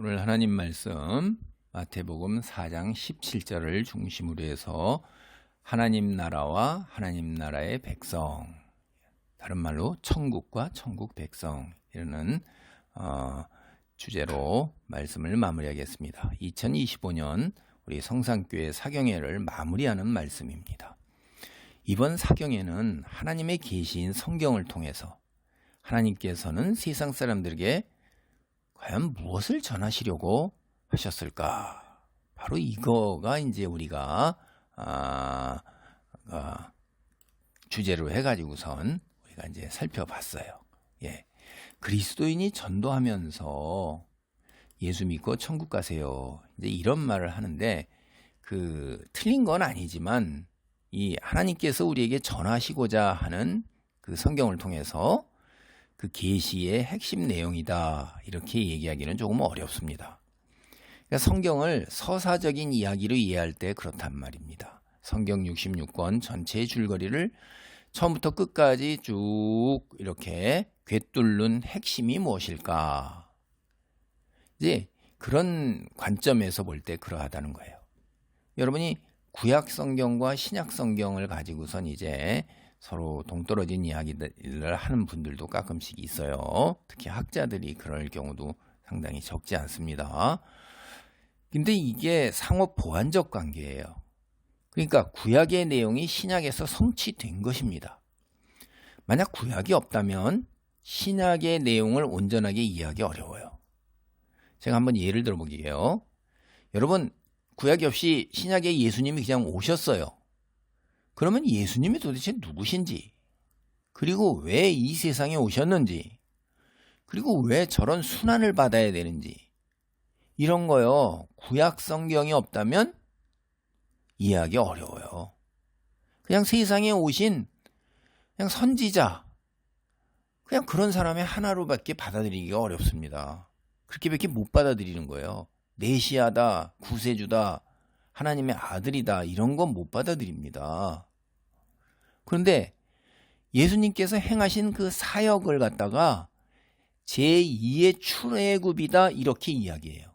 오늘 하나님 말씀 마태복음 4장 17절을 중심으로 해서 하나님 나라와 하나님 나라의 백성, 다른 말로 천국과 천국 백성 이라는 주제로 말씀을 마무리하겠습니다. 2025년 우리 성산교회 사경회를 마무리하는 말씀입니다. 이번 사경회는 하나님의 계시인 성경을 통해서 하나님께서는 세상 사람들에게 과연 무엇을 전하시려고 하셨을까? 바로 이거가 이제 우리가 주제로 해가지고선 우리가 이제 살펴봤어요. 예, 그리스도인이 전도하면서 예수 믿고 천국 가세요. 이제 이런 말을 하는데 틀린 건 아니지만 이 하나님께서 우리에게 전하시고자 하는 그 성경을 통해서 그 계시의 핵심 내용이다 이렇게 얘기하기는 조금 어렵습니다. 그러니까 성경을 서사적인 이야기로 이해할 때 그렇단 말입니다. 성경 66권 전체의 줄거리를 처음부터 끝까지 쭉 이렇게 꿰뚫는 핵심이 무엇일까? 이제 그런 관점에서 볼 때 그러하다는 거예요. 여러분이 구약 성경과 신약 성경을 가지고선 이제 서로 동떨어진 이야기를 하는 분들도 가끔씩 있어요. 특히 학자들이 그럴 경우도 상당히 적지 않습니다. 근데 이게 상호 보완적 관계예요. 그러니까 구약의 내용이 신약에서 성취된 것입니다. 만약 구약이 없다면 신약의 내용을 온전하게 이해하기 어려워요. 제가 한번 예를 들어볼게요. 여러분, 구약이 없이 신약에 예수님이 그냥 오셨어요. 그러면 예수님이 도대체 누구신지, 그리고 왜 이 세상에 오셨는지, 그리고 왜 저런 순환을 받아야 되는지, 이런 거요. 구약 성경이 없다면 이해하기 어려워요. 그냥 세상에 오신 그냥 선지자, 그냥 그런 사람의 하나로밖에 받아들이기가 어렵습니다. 그렇게밖에 못 받아들이는 거예요. 메시아다, 구세주다, 하나님의 아들이다, 이런 건 못 받아들입니다. 그런데 예수님께서 행하신 그 사역을 갖다가 제2의 출애굽이다 이렇게 이야기해요.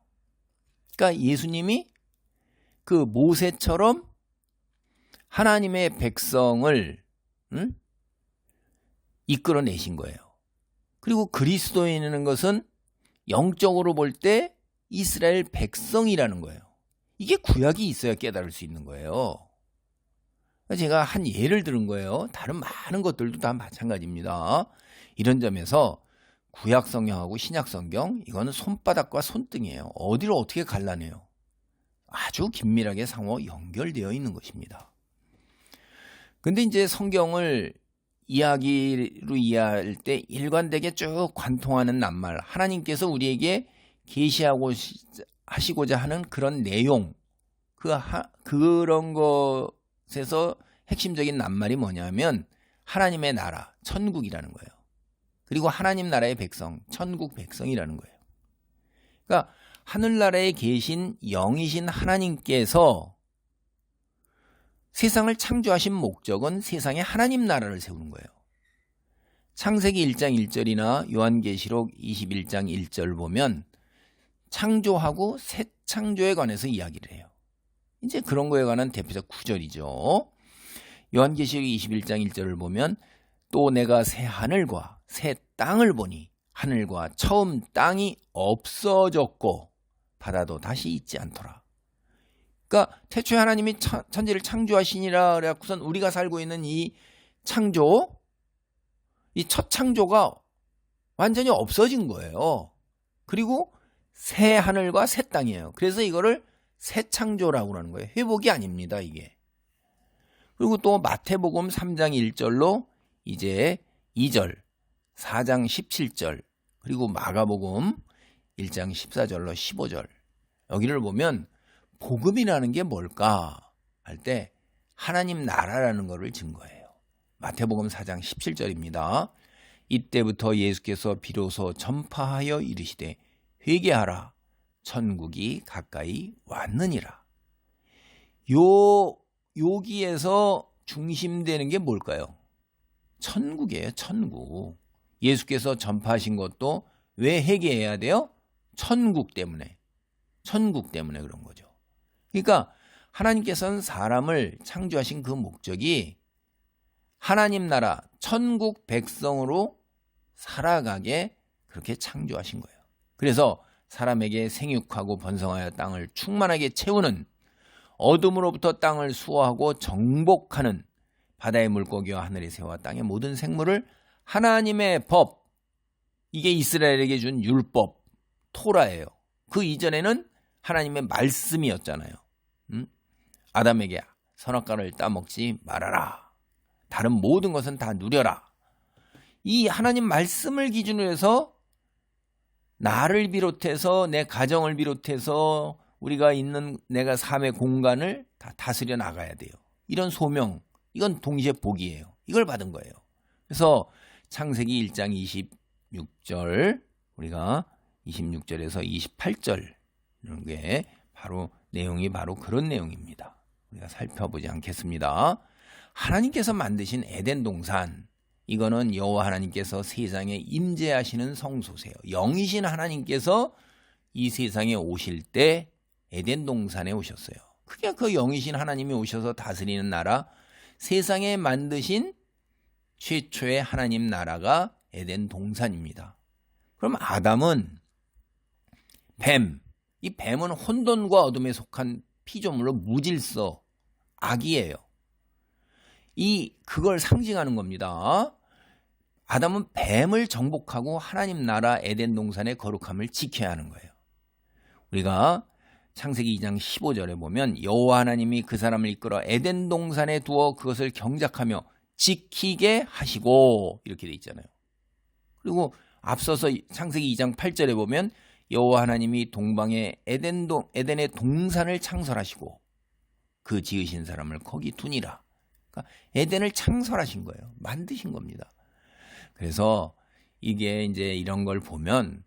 그러니까 예수님이 그 모세처럼 하나님의 백성을 이끌어내신 거예요. 그리고 그리스도인이라는 것은 영적으로 볼 때 이스라엘 백성이라는 거예요. 이게 구약이 있어야 깨달을 수 있는 거예요. 제가 한 예를 들은 거예요. 다른 많은 것들도 다 마찬가지입니다. 이런 점에서 구약 성경하고 신약 성경, 이거는 손바닥과 손등이에요. 어디를 어떻게 갈라내요? 아주 긴밀하게 상호 연결되어 있는 것입니다. 근데 이제 성경을 이야기로 이해할 때 일관되게 쭉 관통하는 낱말, 하나님께서 우리에게 계시하고 하시고자 하는 그런 내용, 그런 것에서 핵심적인 낱말이 뭐냐면 하나님의 나라, 천국이라는 거예요. 그리고 하나님 나라의 백성, 천국 백성이라는 거예요. 그러니까 하늘나라에 계신 영이신 하나님께서 세상을 창조하신 목적은 세상에 하나님 나라를 세우는 거예요. 창세기 1장 1절이나 요한계시록 21장 1절 보면 창조하고 새 창조에 관해서 이야기를 해요. 이제 그런 거에 관한 대표적 구절이죠. 요한계시록 21장 1절을 보면 또 내가 새 하늘과 새 땅을 보니 하늘과 처음 땅이 없어졌고 바다도 다시 있지 않더라. 그러니까 태초에 하나님이 천지를 창조하시니라 그래갖고선 우리가 살고 있는 이 창조, 이 첫 창조가 완전히 없어진 거예요. 그리고 새 하늘과 새 땅이에요. 그래서 이거를 새 창조라고 하는 거예요. 회복이 아닙니다, 이게. 그리고 또 마태복음 3장 1절로 이제 2절, 4장 17절, 그리고 마가복음 1장 14절로 15절. 여기를 보면 복음이라는 게 뭘까 할 때 하나님 나라라는 것을 증거해요. 마태복음 4장 17절입니다. 이때부터 예수께서 비로소 전파하여 이르시되 회개하라 천국이 가까이 왔느니라. 여기에서 중심되는 게 뭘까요? 천국이에요. 천국. 예수께서 전파하신 것도 왜 회개해야 돼요? 천국 때문에 그런 거죠. 그러니까 하나님께서는 사람을 창조하신 그 목적이 하나님 나라 천국 백성으로 살아가게 그렇게 창조하신 거예요. 그래서 사람에게 생육하고 번성하여 땅을 충만하게 채우는, 어둠으로부터 땅을 수호하고 정복하는, 바다의 물고기와 하늘의 새와 땅의 모든 생물을 하나님의 법, 이게 이스라엘에게 준 율법, 토라예요. 그 이전에는 하나님의 말씀이었잖아요. 아담에게 선악과를 따먹지 말아라. 다른 모든 것은 다 누려라. 이 하나님 말씀을 기준으로 해서 나를 비롯해서 내 가정을 비롯해서 우리가 있는 내가 삶의 공간을 다 다스려 나가야 돼요. 이런 소명, 이건 동시에 복이에요. 이걸 받은 거예요. 그래서 창세기 1장 26절, 우리가 26절에서 28절 이런 게 바로 내용이 바로 그런 내용입니다. 우리가 살펴보지 않겠습니다. 하나님께서 만드신 에덴 동산, 이거는 여호와 하나님께서 세상에 임재하시는 성소세요. 영이신 하나님께서 이 세상에 오실 때 에덴 동산에 오셨어요. 그게 그 영이신 하나님이 오셔서 다스리는 나라, 세상에 만드신 최초의 하나님 나라가 에덴 동산입니다. 그럼 아담은 뱀, 이 뱀은 혼돈과 어둠에 속한 피조물로 무질서, 악이에요. 그걸 상징하는 겁니다. 아담은 뱀을 정복하고 하나님 나라 에덴 동산의 거룩함을 지켜야 하는 거예요. 우리가 창세기 2장 15절에 보면 여호와 하나님이 그 사람을 이끌어 에덴 동산에 두어 그것을 경작하며 지키게 하시고, 이렇게 돼 있잖아요. 그리고 앞서서 창세기 2장 8절에 보면 여호와 하나님이 동방에 에덴의 동산을 창설하시고 그 지으신 사람을 거기 두니라. 그러니까 에덴을 창설하신 거예요. 만드신 겁니다. 그래서 이게 이제 이런 걸 보면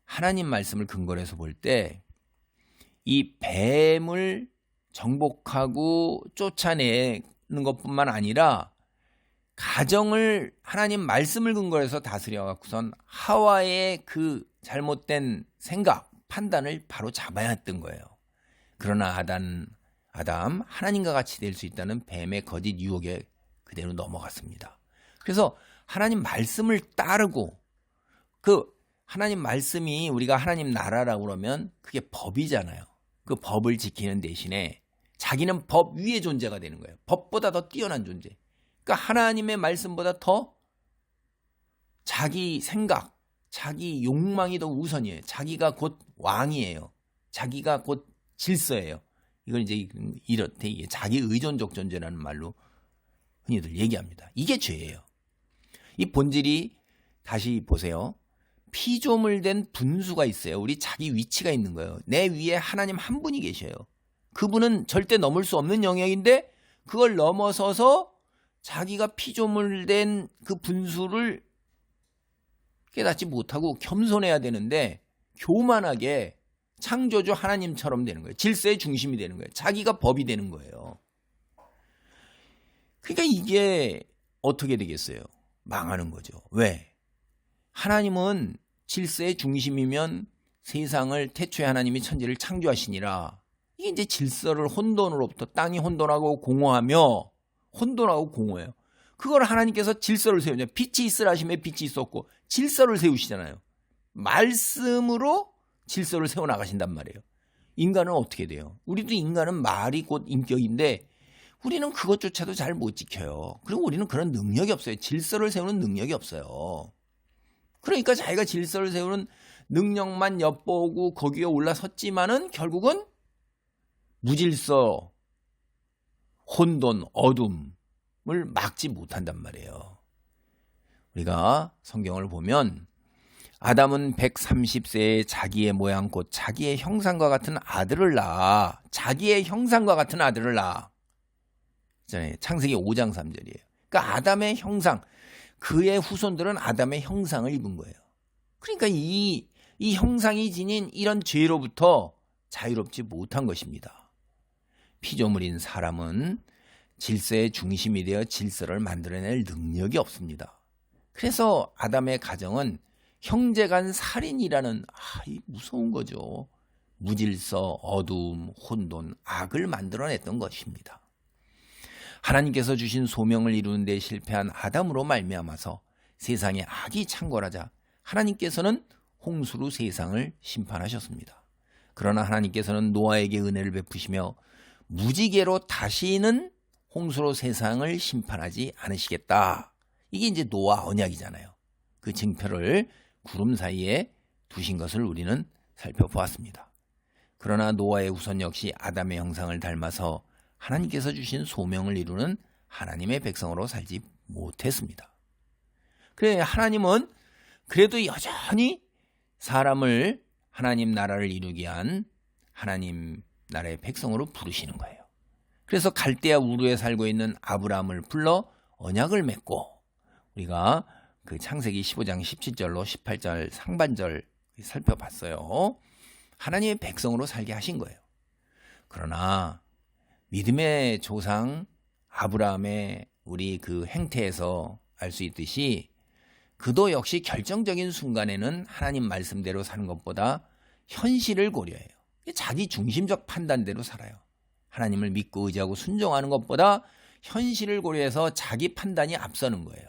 하나님 말씀을 근거로 해서 볼 때 이 뱀을 정복하고 쫓아내는 것뿐만 아니라 가정을 하나님 말씀을 근거로 해서 다스려 갖고선 하와의 그 잘못된 생각, 판단을 바로 잡아야 했던 거예요. 그러나 아담 하나님과 같이 될 수 있다는 뱀의 거짓 유혹에 그대로 넘어갔습니다. 그래서 하나님 말씀을 따르고, 그 하나님 말씀이 우리가 하나님 나라라고 그러면 그게 법이잖아요. 그 법을 지키는 대신에 자기는 법 위의 존재가 되는 거예요. 법보다 더 뛰어난 존재. 그러니까 하나님의 말씀보다 더 자기 생각, 자기 욕망이 더 우선이에요. 자기가 곧 왕이에요. 자기가 곧 질서예요. 이걸 이제 이렇대, 이게 자기 의존적 존재라는 말로 흔히들 얘기합니다. 이게 죄예요. 이 본질이, 다시 보세요. 피조물 된 분수가 있어요. 우리 자기 위치가 있는 거예요. 내 위에 하나님 한 분이 계셔요. 그분은 절대 넘을 수 없는 영역인데 그걸 넘어서서 자기가 피조물 된 그 분수를 깨닫지 못하고 겸손해야 되는데 교만하게 창조주 하나님처럼 되는 거예요. 질서의 중심이 되는 거예요. 자기가 법이 되는 거예요. 그러니까 이게 어떻게 되겠어요? 망하는 거죠. 왜? 하나님은 질서의 중심이면 세상을 태초에 하나님이 천지를 창조하시니라. 이게 이제 질서를 혼돈으로부터, 땅이 혼돈하고 공허하며, 혼돈하고 공허해요. 그걸 하나님께서 질서를 세우잖아요. 빛이 있으라 하시면 빛이 있었고 질서를 세우시잖아요. 말씀으로 질서를 세워나가신단 말이에요. 인간은 어떻게 돼요? 우리도 인간은 말이 곧 인격인데 우리는 그것조차도 잘 못 지켜요. 그리고 우리는 그런 능력이 없어요. 질서를 세우는 능력이 없어요. 그러니까 자기가 질서를 세우는 능력만 엿보고 거기에 올라섰지만은 결국은 무질서, 혼돈, 어둠을 막지 못한단 말이에요. 우리가 성경을 보면 아담은 130세에 자기의 모양 곧 자기의 형상과 같은 아들을 낳아. 자기의 형상과 같은 아들을 낳아. 창세기 5장 3절이에요. 그러니까 아담의 형상, 그의 후손들은 아담의 형상을 입은 거예요. 그러니까 이 형상이 지닌 이런 죄로부터 자유롭지 못한 것입니다. 피조물인 사람은 질서의 중심이 되어 질서를 만들어낼 능력이 없습니다. 그래서 아담의 가정은 형제간 살인이라는 이 무서운 거죠. 무질서, 어두움, 혼돈, 악을 만들어냈던 것입니다. 하나님께서 주신 소명을 이루는 데 실패한 아담으로 말미암아서 세상에 악이 창궐하자 하나님께서는 홍수로 세상을 심판하셨습니다. 그러나 하나님께서는 노아에게 은혜를 베푸시며 무지개로 다시는 홍수로 세상을 심판하지 않으시겠다. 이게 이제 노아 언약이잖아요. 그 증표를 구름 사이에 두신 것을 우리는 살펴보았습니다. 그러나 노아의 후손 역시 아담의 형상을 닮아서 하나님께서 주신 소명을 이루는 하나님의 백성으로 살지 못했습니다. 그래, 하나님은 그래도 여전히 사람을 하나님 나라를 이루기 위한 하나님 나라의 백성으로 부르시는 거예요. 그래서 갈대아 우르에 살고 있는 아브라함을 불러 언약을 맺고, 우리가 그 창세기 15장 17절로 18절 상반절 살펴봤어요. 하나님의 백성으로 살게 하신 거예요. 그러나 믿음의 조상 아브라함의 우리 그 행태에서 알 수 있듯이 그도 역시 결정적인 순간에는 하나님 말씀대로 사는 것보다 현실을 고려해요. 자기 중심적 판단대로 살아요. 하나님을 믿고 의지하고 순종하는 것보다 현실을 고려해서 자기 판단이 앞서는 거예요.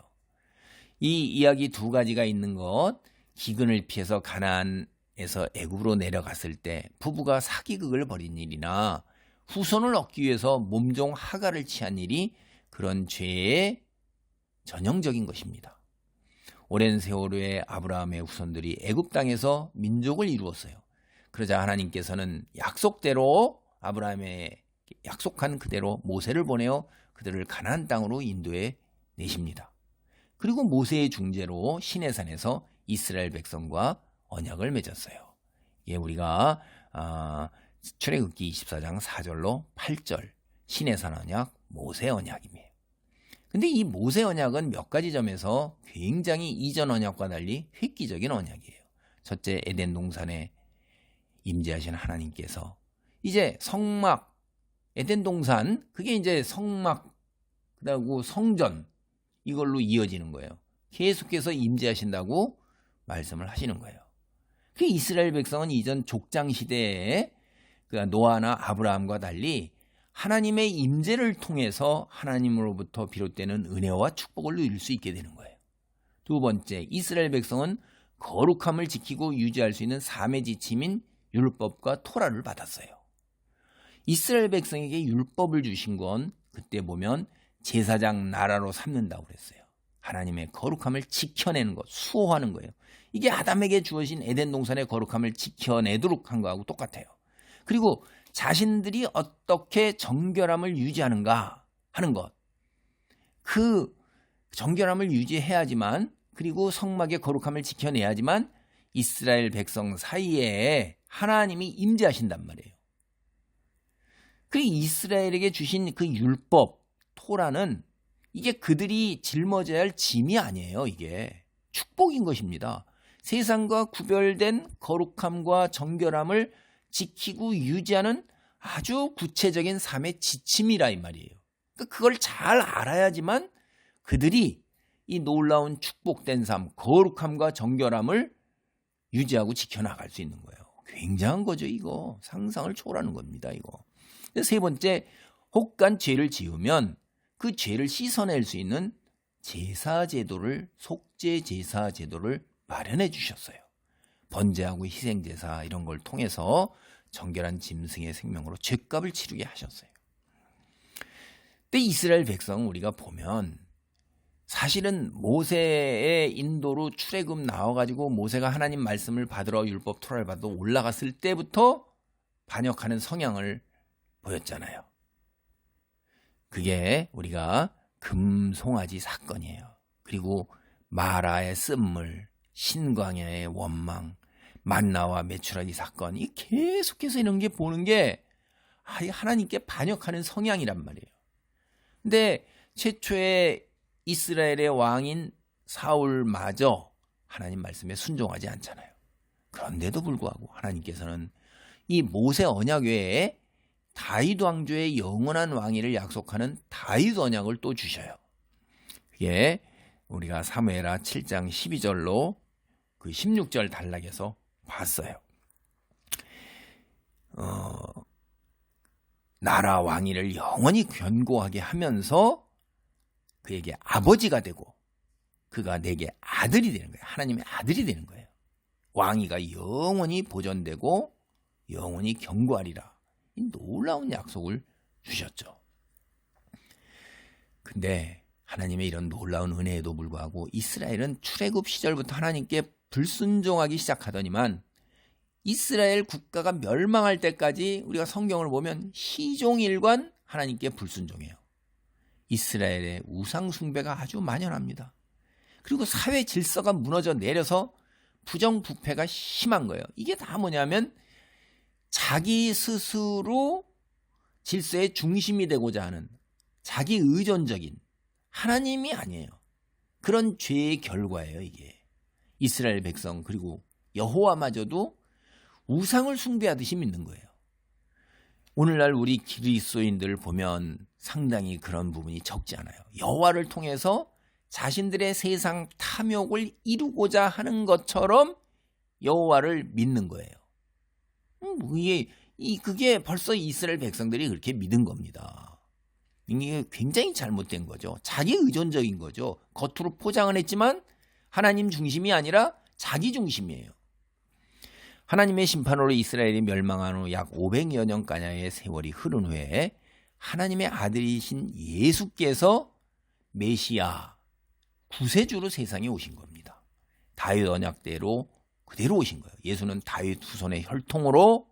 이 이야기 두 가지가 있는 것, 기근을 피해서 가나안에서 애굽으로 내려갔을 때 부부가 사기극을 벌인 일이나 후손을 얻기 위해서 몸종 하가를 취한 일이 그런 죄의 전형적인 것입니다. 오랜 세월호의 아브라함의 후손들이 애굽 땅에서 민족을 이루었어요. 그러자 하나님께서는 약속대로 아브라함의 약속한 그대로 모세를 보내어 그들을 가나안 땅으로 인도해 내십니다. 그리고 모세의 중재로 시내산에서 이스라엘 백성과 언약을 맺었어요. 예, 우리가 출애굽기 24장 4절로 8절 시내산 언약, 모세 언약입니다. 근데 이 모세 언약은 몇 가지 점에서 굉장히 이전 언약과 달리 획기적인 언약이에요. 첫째, 에덴 동산에 임재하신 하나님께서 이제 성막, 에덴 동산, 그게 이제 성막, 그리고 성전, 이걸로 이어지는 거예요. 계속해서 임재하신다고 말씀을 하시는 거예요. 그 이스라엘 백성은 이전 족장 시대에 노아나 아브라함과 달리 하나님의 임재를 통해서 하나님으로부터 비롯되는 은혜와 축복을 누릴 수 있게 되는 거예요. 두 번째, 이스라엘 백성은 거룩함을 지키고 유지할 수 있는 삶의 지침인 율법과 토라를 받았어요. 이스라엘 백성에게 율법을 주신 건 그때 보면 제사장 나라로 삼는다고 그랬어요. 하나님의 거룩함을 지켜내는 것, 수호하는 거예요. 이게 아담에게 주어진 에덴 동산의 거룩함을 지켜내도록 한 거하고 똑같아요. 그리고 자신들이 어떻게 정결함을 유지하는가 하는 것. 그 정결함을 유지해야지만, 그리고 성막의 거룩함을 지켜내야지만 이스라엘 백성 사이에 하나님이 임재하신단 말이에요. 그 이스라엘에게 주신 그 율법, 토라는 이게 그들이 짊어져야 할 짐이 아니에요. 이게 축복인 것입니다. 세상과 구별된 거룩함과 정결함을 지키고 유지하는 아주 구체적인 삶의 지침이라 이 말이에요. 그러니까 그걸 잘 알아야지만 그들이 이 놀라운 축복된 삶, 거룩함과 정결함을 유지하고 지켜나갈 수 있는 거예요. 굉장한 거죠, 이거. 상상을 초월하는 겁니다, 이거. 세 번째, 혹간 죄를 지으면 그 죄를 씻어낼 수 있는 제사제도를, 속죄제사제도를 마련해 주셨어요. 번제하고 희생제사 이런 걸 통해서 정결한 짐승의 생명으로 죄값을 치르게 하셨어요. 근데 이스라엘 백성 우리가 보면 사실은 모세의 인도로 출애굽 나와가지고 모세가 하나님 말씀을 받으러 율법 토라를 받아 올라갔을 때부터 반역하는 성향을 보였잖아요. 그게 우리가 금송아지 사건이에요. 그리고 마라의 쓴물, 신광야의 원망, 만나와 메추라기 사건, 이 계속해서 이런 게 보는 게 하나님께 반역하는 성향이란 말이에요. 근데 최초의 이스라엘의 왕인 사울마저 하나님 말씀에 순종하지 않잖아요. 그런데도 불구하고 하나님께서는 이 모세 언약 외에 다윗 왕조의 영원한 왕위를 약속하는 다윗 언약을 또 주셔요. 그게 우리가 사무엘하 7장 12절로 그 16절 단락에서 봤어요. 나라 왕위를 영원히 견고하게 하면서 그에게 아버지가 되고 그가 내게 아들이 되는 거예요. 하나님의 아들이 되는 거예요. 왕위가 영원히 보존되고 영원히 견고하리라. 이 놀라운 약속을 주셨죠. 근데 하나님의 이런 놀라운 은혜에도 불구하고 이스라엘은 출애굽 시절부터 하나님께 불순종하기 시작하더니만 이스라엘 국가가 멸망할 때까지 우리가 성경을 보면 시종일관 하나님께 불순종해요. 이스라엘의 우상 숭배가 아주 만연합니다. 그리고 사회 질서가 무너져 내려서 부정부패가 심한 거예요. 이게 다 뭐냐면 자기 스스로 질서의 중심이 되고자 하는 자기 의존적인 하나님이 아니에요. 그런 죄의 결과예요, 이게. 이스라엘 백성 그리고 여호와마저도 우상을 숭배하듯이 믿는 거예요. 오늘날 우리 그리스도인들 보면 상당히 그런 부분이 적지 않아요. 여호와를 통해서 자신들의 세상 탐욕을 이루고자 하는 것처럼 여호와를 믿는 거예요. 그게 벌써 이스라엘 백성들이 그렇게 믿은 겁니다. 이게 굉장히 잘못된 거죠. 자기 의존적인 거죠. 겉으로 포장은 했지만 하나님 중심이 아니라 자기 중심이에요. 하나님의 심판으로 이스라엘이 멸망한 후 약 500여 년가량의 세월이 흐른 후에 하나님의 아들이신 예수께서 메시아 구세주로 세상에 오신 겁니다. 다윗 언약대로 그대로 오신 거예요. 예수는 다윗 후손의 혈통으로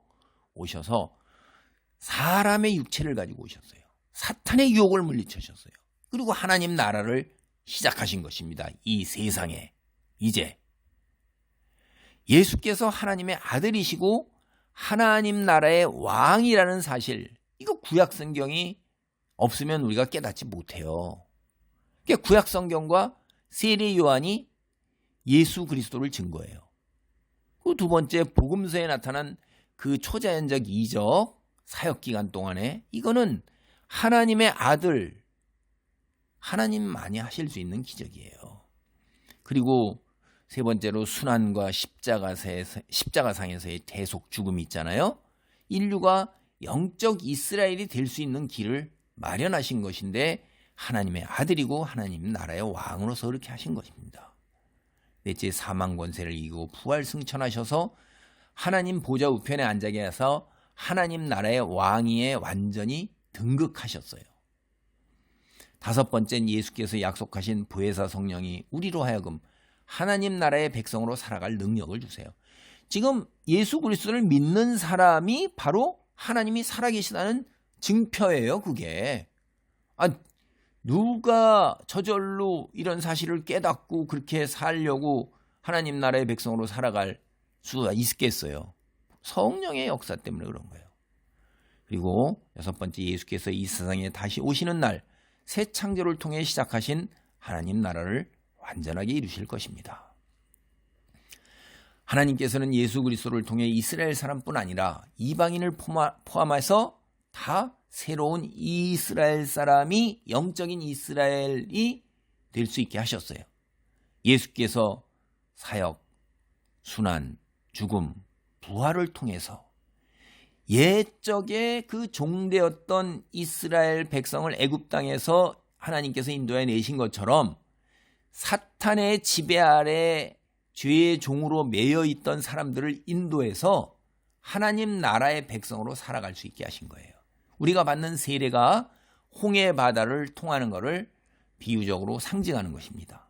오셔서 사람의 육체를 가지고 오셨어요. 사탄의 유혹을 물리치셨어요. 그리고 하나님 나라를 시작하신 것입니다. 이 세상에. 이제 예수께서 하나님의 아들이시고 하나님 나라의 왕이라는 사실, 이거 구약 성경이 없으면 우리가 깨닫지 못해요. 그러니까 구약 성경과 세례 요한이 예수 그리스도를 증거해요. 그 두 번째 복음서에 나타난 그 초자연적 이적 사역 기간 동안에 이거는 하나님의 아들, 하나님만이 하실 수 있는 기적이에요. 그리고 세 번째로 순환과 십자가상에서의 대속 죽음이 있잖아요. 인류가 영적 이스라엘이 될 수 있는 길을 마련하신 것인데 하나님의 아들이고 하나님 나라의 왕으로서 그렇게 하신 것입니다. 넷째, 사망 권세를 이기고 부활 승천하셔서 하나님 보좌 우편에 앉아 계셔서 하나님 나라의 왕위에 완전히 등극하셨어요. 다섯 번째는 예수께서 약속하신 보혜사 성령이 우리로 하여금 하나님 나라의 백성으로 살아갈 능력을 주세요. 지금 예수 그리스도를 믿는 사람이 바로 하나님이 살아계시다는 증표예요. 그게. 누가 저절로 이런 사실을 깨닫고 그렇게 살려고 하나님 나라의 백성으로 살아갈 수가 있겠어요. 성령의 역사 때문에 그런 거예요. 그리고 여섯 번째, 예수께서 이 세상에 다시 오시는 날 새 창조를 통해 시작하신 하나님 나라를 완전하게 이루실 것입니다. 하나님께서는 예수 그리스도를 통해 이스라엘 사람뿐 아니라 이방인을 포함해서 다 새로운 이스라엘 사람이 영적인 이스라엘이 될 수 있게 하셨어요. 예수께서 사역, 순환, 죽음, 부활을 통해서 옛적에 그 종되었던 이스라엘 백성을 애굽 땅에서 하나님께서 인도해 내신 것처럼 사탄의 지배 아래 죄의 종으로 매여 있던 사람들을 인도해서 하나님 나라의 백성으로 살아갈 수 있게 하신 거예요. 우리가 받는 세례가 홍해 바다를 통하는 것을 비유적으로 상징하는 것입니다.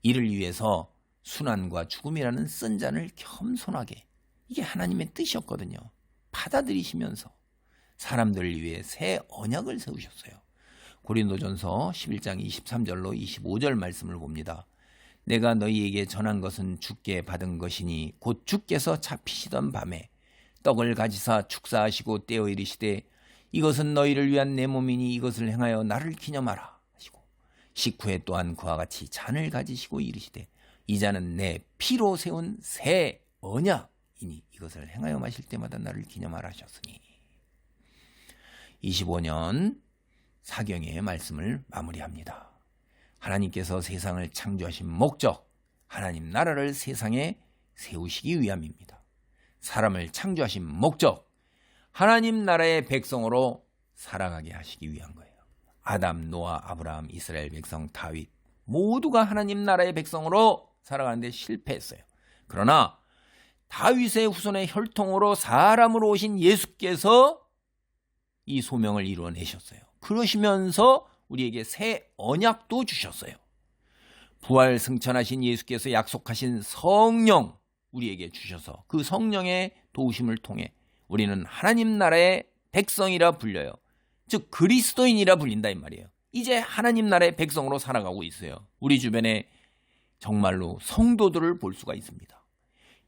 이를 위해서 순환과 죽음이라는 쓴 잔을 겸손하게, 이게 하나님의 뜻이었거든요. 받아들이시면서 사람들을 위해 새 언약을 세우셨어요. 고린도전서 11장 23절로 25절 말씀을 봅니다. 내가 너희에게 전한 것은 주께 받은 것이니 곧 주께서 잡히시던 밤에 떡을 가지사 축사하시고 떼어 이르시되 이것은 너희를 위한 내 몸이니 이것을 행하여 나를 기념하라 하시고 식후에 또한 그와 같이 잔을 가지시고 이르시되 이 잔은 내 피로 세운 새 언약이니 이것을 행하여 마실 때마다 나를 기념하라 하셨으니. 25년 사경의 말씀을 마무리합니다. 하나님께서 세상을 창조하신 목적, 하나님 나라를 세상에 세우시기 위함입니다. 사람을 창조하신 목적, 하나님 나라의 백성으로 살아가게 하시기 위한 거예요. 아담, 노아, 아브라함, 이스라엘 백성, 다윗 모두가 하나님 나라의 백성으로 살아가는데 실패했어요. 그러나 다윗의 후손의 혈통으로 사람으로 오신 예수께서 이 소명을 이루어내셨어요. 그러시면서 우리에게 새 언약도 주셨어요. 부활 승천하신 예수께서 약속하신 성령 우리에게 주셔서 그 성령의 도우심을 통해 우리는 하나님 나라의 백성이라 불려요. 즉 그리스도인이라 불린다 이 말이에요. 이제 하나님 나라의 백성으로 살아가고 있어요. 우리 주변에 정말로 성도들을 볼 수가 있습니다.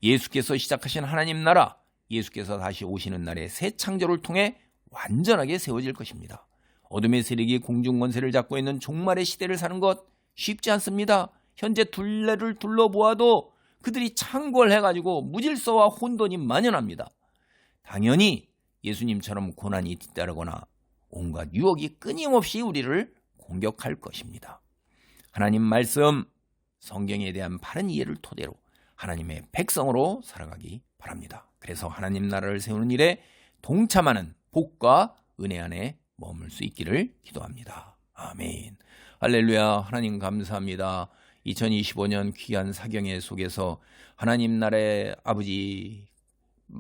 예수께서 시작하신 하나님 나라, 예수께서 다시 오시는 날의 새 창조를 통해 완전하게 세워질 것입니다. 어둠의 세력이 공중 권세를 잡고 있는 종말의 시대를 사는 것 쉽지 않습니다. 현재 둘레를 둘러보아도 그들이 창궐해가지고 무질서와 혼돈이 만연합니다. 당연히 예수님처럼 고난이 뒤따르거나 온갖 유혹이 끊임없이 우리를 공격할 것입니다. 하나님 말씀, 성경에 대한 바른 이해를 토대로 하나님의 백성으로 살아가기 바랍니다. 그래서 하나님 나라를 세우는 일에 동참하는 복과 은혜 안에 머물 수 있기를 기도합니다. 아멘. 할렐루야. 하나님 감사합니다. 2025년 귀한 사경회 속에서 하나님 나라의 아버지,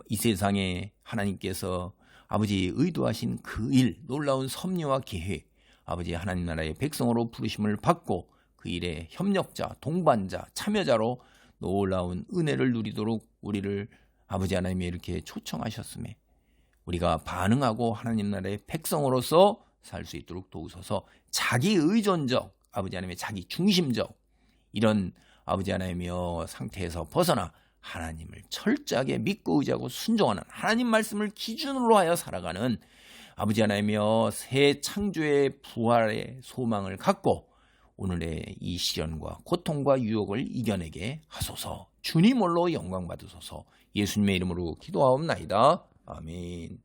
이 세상에 하나님께서 아버지 의도하신 그 일, 놀라운 섭리와 계획, 아버지 하나님 나라의 백성으로 부르심을 받고 그 일에 협력자, 동반자, 참여자로 놀라운 은혜를 누리도록 우리를 아버지 하나님이 이렇게 초청하셨음에 우리가 반응하고 하나님 나라의 백성으로서 살 수 있도록 도우소서. 자기 의존적, 아버지 하나님의 자기 중심적 이런 아버지 하나님이여 상태에서 벗어나 하나님을 철저하게 믿고 의지하고 순종하는 하나님 말씀을 기준으로 하여 살아가는 아버지 하나님이여 새 창조의 부활의 소망을 갖고 오늘의 이 시련과 고통과 유혹을 이겨내게 하소서. 주님 홀로 영광 받으소서. 예수님의 이름으로 기도하옵나이다. 아멘.